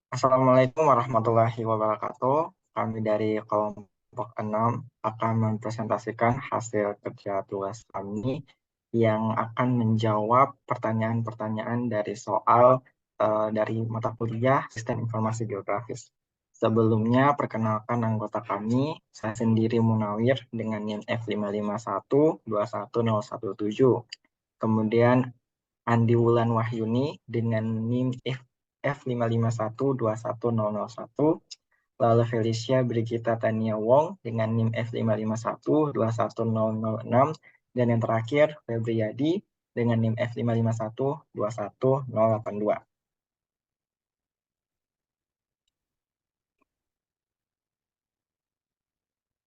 Assalamualaikum warahmatullahi wabarakatuh. Kami dari kelompok 6 akan mempresentasikan hasil kerja tugas kami yang akan menjawab pertanyaan-pertanyaan dari soal dari mata kuliah Sistem Informasi Geografis. Sebelumnya, perkenalkan anggota kami, saya sendiri Munawir dengan NIM F551-21017. Kemudian Andi Wulan Wahyuni dengan NIM F551-21001, lalu Felicia Brigita Tania Wong dengan NIM F551-21006, dan yang terakhir Febriadi dengan NIM F551-21082.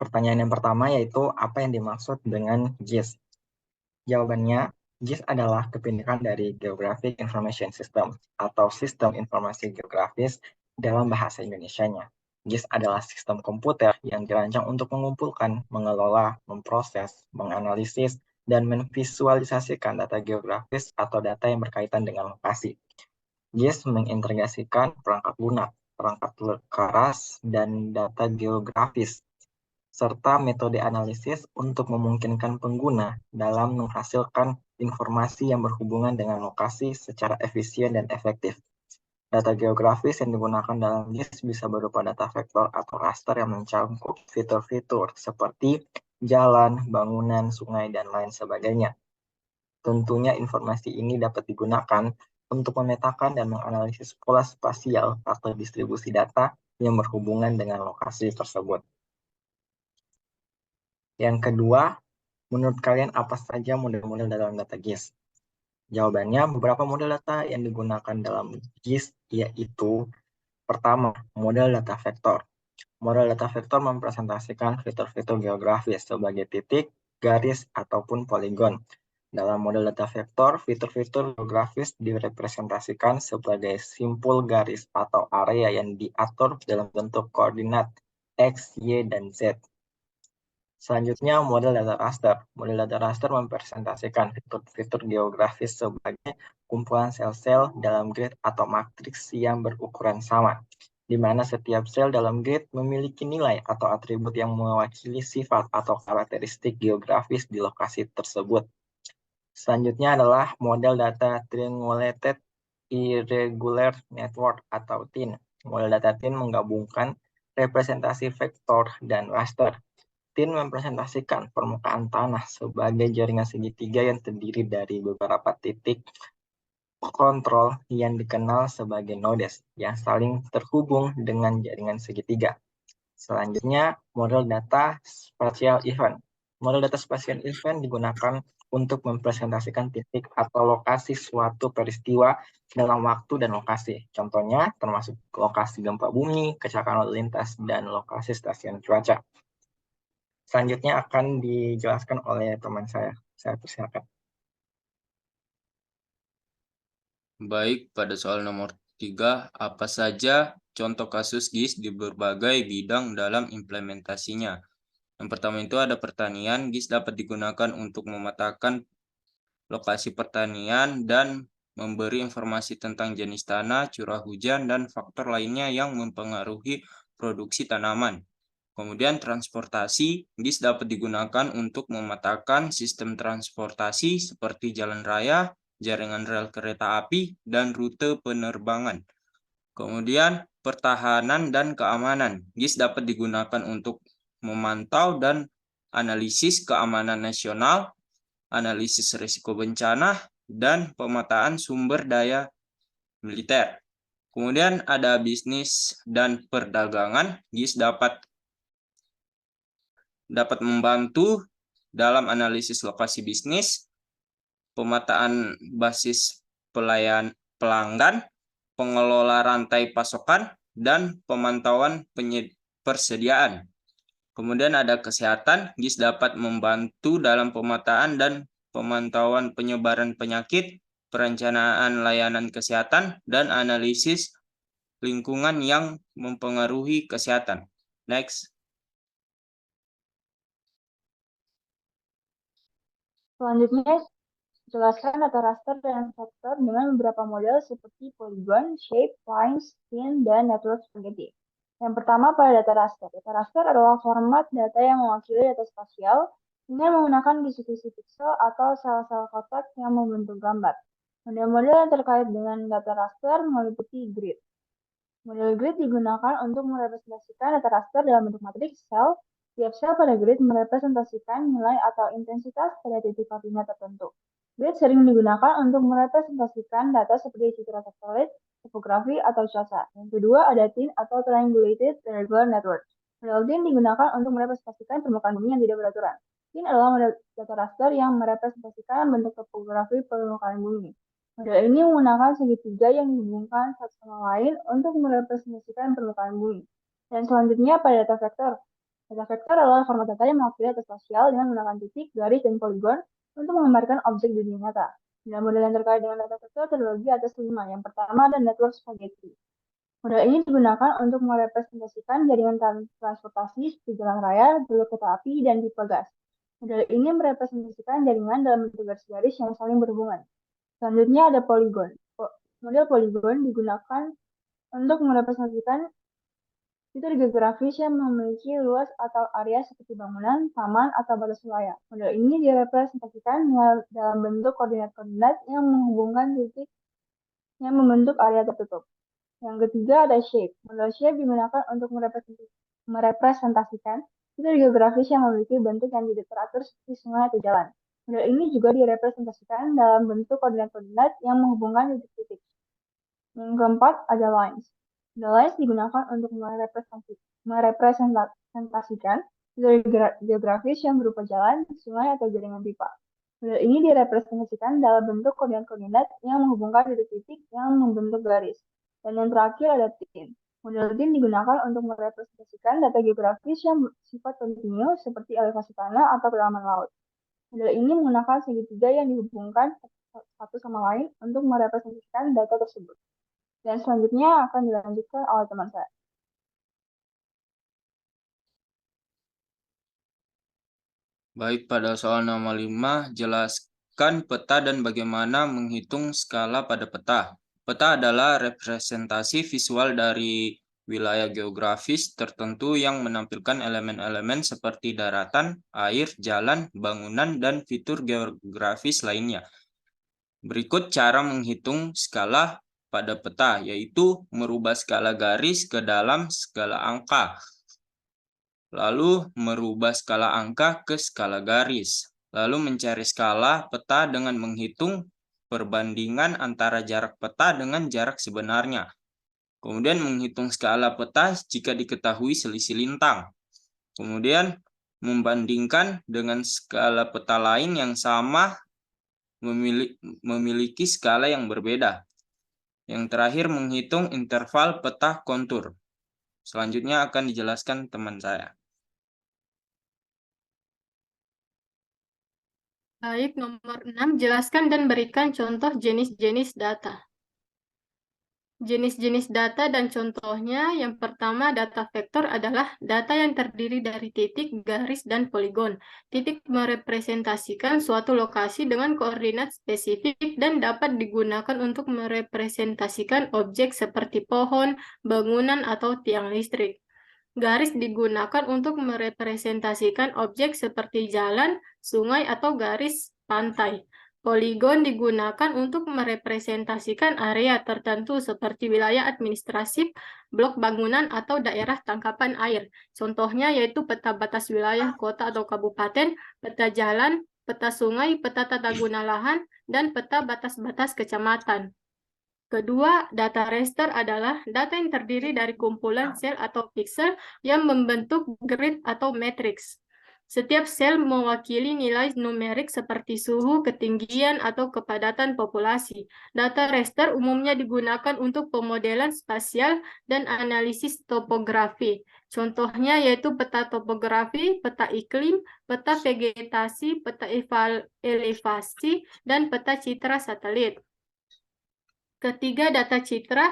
Pertanyaan yang pertama yaitu apa yang dimaksud dengan GIS? Jawabannya, GIS adalah kepindahan dari Geographic Information System atau Sistem Informasi Geografis dalam bahasa Indonesianya. GIS adalah sistem komputer yang dirancang untuk mengumpulkan, mengelola, memproses, menganalisis, dan memvisualisasikan data geografis atau data yang berkaitan dengan lokasi. GIS mengintegrasikan perangkat lunak, perangkat keras, dan data geografis serta metode analisis untuk memungkinkan pengguna dalam menghasilkan informasi yang berhubungan dengan lokasi secara efisien dan efektif. Data geografis yang digunakan dalam GIS bisa berupa data vektor atau raster yang mencakup fitur-fitur seperti jalan, bangunan, sungai, dan lain sebagainya. Tentunya informasi ini dapat digunakan untuk memetakan dan menganalisis pola spasial atau distribusi data yang berhubungan dengan lokasi tersebut. Yang kedua, menurut kalian apa saja model-model dalam data GIS? Jawabannya, beberapa model data yang digunakan dalam GIS yaitu pertama, model data vektor. Model data vektor mempresentasikan fitur-fitur geografis sebagai titik, garis, ataupun poligon. Dalam model data vektor, fitur-fitur geografis direpresentasikan sebagai simpul garis atau area yang diatur dalam bentuk koordinat X, Y, dan Z. Selanjutnya, model data raster. Model data raster mempresentasikan fitur-fitur geografis sebagai kumpulan sel-sel dalam grid atau matriks yang berukuran sama, di mana setiap sel dalam grid memiliki nilai atau atribut yang mewakili sifat atau karakteristik geografis di lokasi tersebut. Selanjutnya adalah model data Triangulated Irregular Network atau TIN. Model data TIN menggabungkan representasi vektor dan raster. TIN mempresentasikan permukaan tanah sebagai jaringan segitiga yang terdiri dari beberapa titik kontrol yang dikenal sebagai nodes yang saling terhubung dengan jaringan segitiga. Selanjutnya, model data spatial event. Model data spatial event digunakan untuk mempresentasikan titik atau lokasi suatu peristiwa dalam waktu dan lokasi. Contohnya termasuk lokasi gempa bumi, kecelakaan lalu lintas, dan lokasi stasiun cuaca. Selanjutnya akan dijelaskan oleh teman saya. Saya persilakan. Baik, pada soal nomor 3, apa saja contoh kasus GIS di berbagai bidang dalam implementasinya? Yang pertama itu ada pertanian. GIS dapat digunakan untuk memetakan lokasi pertanian dan memberi informasi tentang jenis tanah, curah hujan, dan faktor lainnya yang mempengaruhi produksi tanaman. Kemudian transportasi, GIS dapat digunakan untuk memetakan sistem transportasi seperti jalan raya, jaringan rel kereta api, dan rute penerbangan. Kemudian pertahanan dan keamanan, GIS dapat digunakan untuk memantau dan analisis keamanan nasional, analisis risiko bencana, dan pemetaan sumber daya militer. Kemudian ada bisnis dan perdagangan, GIS dapat membantu dalam analisis lokasi bisnis, pemetaan basis pelanggan, pengelola rantai pasokan, dan pemantauan persediaan. Kemudian ada kesehatan, GIS dapat membantu dalam pemetaan dan pemantauan penyebaran penyakit, perencanaan layanan kesehatan, dan analisis lingkungan yang mempengaruhi kesehatan. Next. Selanjutnya, Jelaskan data raster dan vektor dengan beberapa model seperti polygon, shape, lines, spin, dan network spaghetti. Yang pertama pada data raster. Data raster adalah format data yang mewakili data spasial dengan menggunakan kisi-kisi pixel atau sel-sel kotak yang membentuk gambar. Model-model yang terkait dengan data raster meliputi grid. Model grid digunakan untuk merepresentasikan data raster dalam bentuk matriks sel. Tiap sel pada grid merepresentasikan nilai atau intensitas pada titik koordinat tertentu. Grid sering digunakan untuk merepresentasikan data seperti citra satelit, topografi, atau cuaca. Yang kedua ada thin atau triangulated regular network. Model thin digunakan untuk merepresentasikan permukaan bumi yang tidak beraturan. Thin adalah model data raster yang merepresentasikan bentuk topografi permukaan bumi. Model ini menggunakan segitiga yang dihubungkan satu sama lain untuk merepresentasikan permukaan bumi. Dan selanjutnya pada data vektor. Data vektor adalah format data yang mewakili data spasial dengan menggunakan titik, garis, dan poligon untuk menggambarkan objek di dunia nyata. Dan model yang terkait dengan data vektor terbagi atas 5. Yang pertama ada network spaghetti. Model ini digunakan untuk merepresentasikan jaringan transportasi seperti jalan raya, jalur kereta api, dan pipa gas. Model ini merepresentasikan jaringan dalam bentuk garis-garis yang saling berhubungan. Selanjutnya ada poligon. Model poligon digunakan untuk merepresentasikan fitur geografis yang memiliki luas atau area seperti bangunan, taman, atau batas wilayah. Model ini direpresentasikan dalam bentuk koordinat-koordinat yang menghubungkan titik yang membentuk area tertutup. Yang ketiga ada shape. Model shape digunakan untuk merepresentasikan fitur geografis yang memiliki bentuk yang tidak teratur seperti sungai atau jalan. Model ini juga direpresentasikan dalam bentuk koordinat-koordinat yang menghubungkan titik-titik. Yang keempat ada lines. The lines digunakan untuk merepresentasikan fitur geografis yang berupa jalan, sungai, atau jaringan pipa. Model ini direpresentasikan dalam bentuk koordinat-koordinat yang menghubungkan titik-titik yang membentuk garis. Dan yang terakhir ada thin. Model thin digunakan untuk merepresentasikan data geografis yang bersifat kontinu seperti elevasi tanah atau kedalaman laut. Model ini menggunakan segitiga yang dihubungkan satu sama lain untuk merepresentasikan data tersebut. Dan selanjutnya akan dilanjutkan oleh teman saya. Baik, pada soal nomor 5, jelaskan peta dan bagaimana menghitung skala pada peta. Peta adalah representasi visual dari wilayah geografis tertentu yang menampilkan elemen-elemen seperti daratan, air, jalan, bangunan, dan fitur geografis lainnya. Berikut cara menghitung skala pada peta, yaitu merubah skala garis ke dalam skala angka, lalu merubah skala angka ke skala garis, lalu mencari skala peta dengan menghitung perbandingan antara jarak peta dengan jarak sebenarnya. Kemudian menghitung skala peta jika diketahui selisih lintang. Kemudian membandingkan dengan skala peta lain yang sama memiliki skala yang berbeda. Yang terakhir menghitung interval peta kontur. Selanjutnya akan dijelaskan teman saya. Baik, nomor 6, jelaskan dan berikan contoh jenis-jenis data. Jenis-jenis data dan contohnya, yang pertama data vektor adalah data yang terdiri dari titik, garis, dan poligon. Titik merepresentasikan suatu lokasi dengan koordinat spesifik dan dapat digunakan untuk merepresentasikan objek seperti pohon, bangunan, atau tiang listrik. Garis digunakan untuk merepresentasikan objek seperti jalan, sungai, atau garis pantai. Poligon digunakan untuk merepresentasikan area tertentu seperti wilayah administratif, blok bangunan, atau daerah tangkapan air. Contohnya yaitu peta batas wilayah kota atau kabupaten, peta jalan, peta sungai, peta tata guna lahan, dan peta batas-batas kecamatan. Kedua, data raster adalah data yang terdiri dari kumpulan sel atau pixel yang membentuk grid atau matriks. Setiap sel mewakili nilai numerik seperti suhu, ketinggian, atau kepadatan populasi. Data raster umumnya digunakan untuk pemodelan spasial dan analisis topografi. Contohnya yaitu peta topografi, peta iklim, peta vegetasi, peta elevasi, dan peta citra satelit. Ketiga, data citra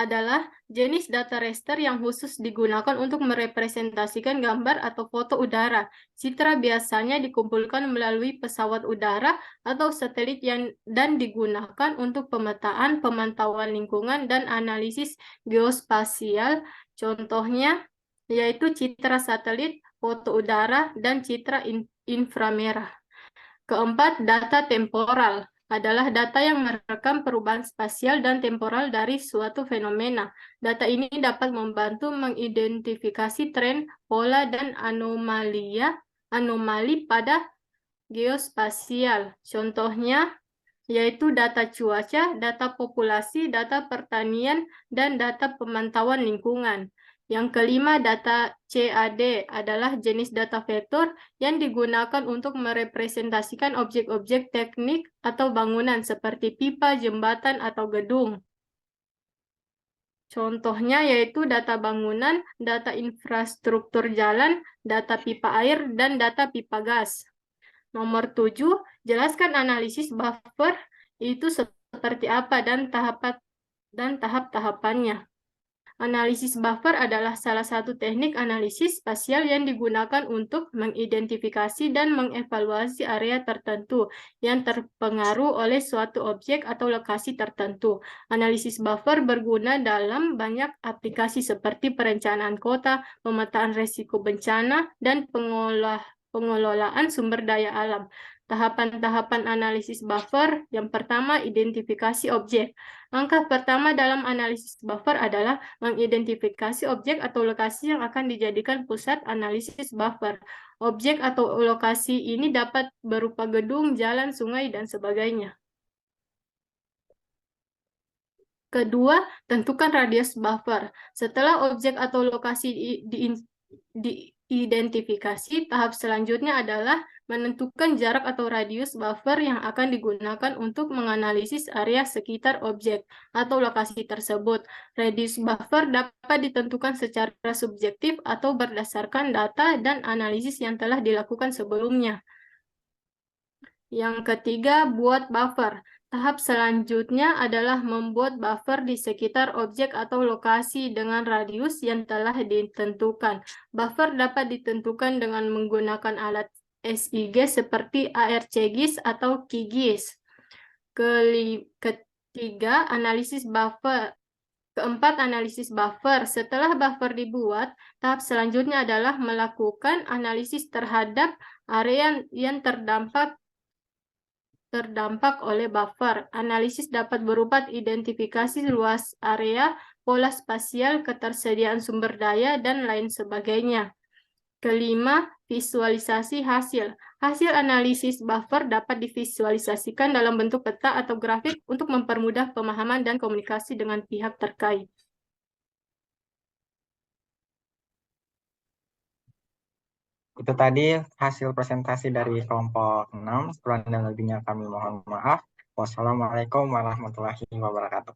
adalah jenis data raster yang khusus digunakan untuk merepresentasikan gambar atau foto udara. Citra biasanya dikumpulkan melalui pesawat udara atau satelit dan digunakan untuk pemetaan, pemantauan lingkungan, dan analisis geospasial. Contohnya yaitu citra satelit, foto udara, dan citra inframerah. Keempat, data temporal adalah data yang merekam perubahan spasial dan temporal dari suatu fenomena. Data ini dapat membantu mengidentifikasi tren, pola, dan anomali pada geospasial. Contohnya yaitu data cuaca, data populasi, data pertanian, dan data pemantauan lingkungan. Yang kelima, data CAD adalah jenis data vektor yang digunakan untuk merepresentasikan objek-objek teknik atau bangunan seperti pipa, jembatan, atau gedung. Contohnya yaitu data bangunan, data infrastruktur jalan, data pipa air, dan data pipa gas. Nomor 7, jelaskan analisis buffer itu seperti apa dan tahap-tahapannya. Analisis buffer adalah salah satu teknik analisis spasial yang digunakan untuk mengidentifikasi dan mengevaluasi area tertentu yang terpengaruh oleh suatu objek atau lokasi tertentu. Analisis buffer berguna dalam banyak aplikasi seperti perencanaan kota, pemetaan risiko bencana, dan pengelolaan sumber daya alam. Tahapan-tahapan analisis buffer, yang pertama, identifikasi objek. Langkah pertama dalam analisis buffer adalah mengidentifikasi objek atau lokasi yang akan dijadikan pusat analisis buffer. Objek atau lokasi ini dapat berupa gedung, jalan, sungai, dan sebagainya. Kedua, tentukan radius buffer. Setelah objek atau lokasi diidentifikasi, tahap selanjutnya adalah menentukan jarak atau radius buffer yang akan digunakan untuk menganalisis area sekitar objek atau lokasi tersebut. Radius buffer dapat ditentukan secara subjektif atau berdasarkan data dan analisis yang telah dilakukan sebelumnya. Yang ketiga, buat buffer. Tahap selanjutnya adalah membuat buffer di sekitar objek atau lokasi dengan radius yang telah ditentukan. Buffer dapat ditentukan dengan menggunakan alat SIG seperti ARCGIS atau QGIS. Ketiga, analisis buffer. Keempat, analisis buffer. Setelah buffer dibuat, tahap selanjutnya adalah melakukan analisis terhadap area yang terdampak oleh buffer. Analisis dapat berupa identifikasi luas area, pola spasial, ketersediaan sumber daya, dan lain sebagainya. Kelima, visualisasi hasil. Hasil analisis buffer dapat divisualisasikan dalam bentuk peta atau grafik untuk mempermudah pemahaman dan komunikasi dengan pihak terkait. Itu tadi hasil presentasi dari kelompok 6. Kurang dan lebihnya kami mohon maaf. Wassalamualaikum warahmatullahi wabarakatuh.